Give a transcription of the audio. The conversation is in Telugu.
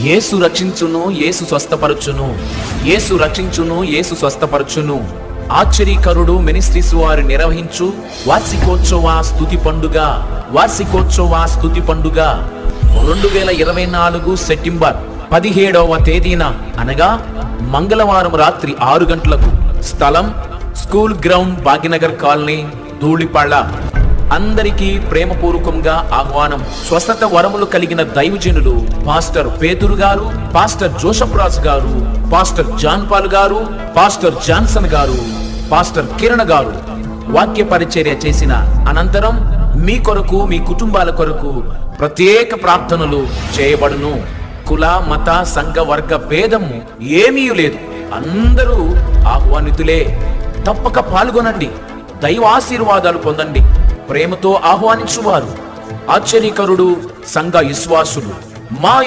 యేసు రక్షించును, యేసు స్వస్థపరచును. యేసు రక్షించును, యేసు స్వస్థపరచును. ఆశ్చర్యకరుడు మినిస్ట్రీస్ వారు నిర్వహించు వార్షికోత్సవ స్తుతి పండుగ 2024 సెప్టెంబర్ 17వ తేదీన అనగా మంగళవారం రాత్రి 6 గంటలకు. స్థలం school ground, Bhagyanagar colony, Dhulipala. అందరికీ ప్రేమపూర్వకంగా ఆహ్వానం. స్వస్థత వరములు కలిగిన దైవజనులు పాస్టర్ పేతురు గారు, పాస్టర్ జోసఫ్ రాజ్ గారు, పాస్టర్ జాన్ పాల్ గారు, పాస్టర్ జాన్సన్ గారు, పాస్టర్ కిరణ్ గారు వాక్య పరిచర్య చేసిన అనంతరం మీ కొరకు, మీ కుటుంబాల కొరకు ప్రత్యేక ప్రార్థనలు చేయబడును. కుల, మత, సంఘ, వర్గ భేదము ఏమీ లేదు. అందరూ ఆహ్వానితులే. తప్పక పాల్గొనండి. దైవ ఆశీర్వాదాలు పొందండి. ప్రేమతో ఆహ్వానించువారు ఆశ్చర్యకరుడు సంఘ విశ్వాసులు. మా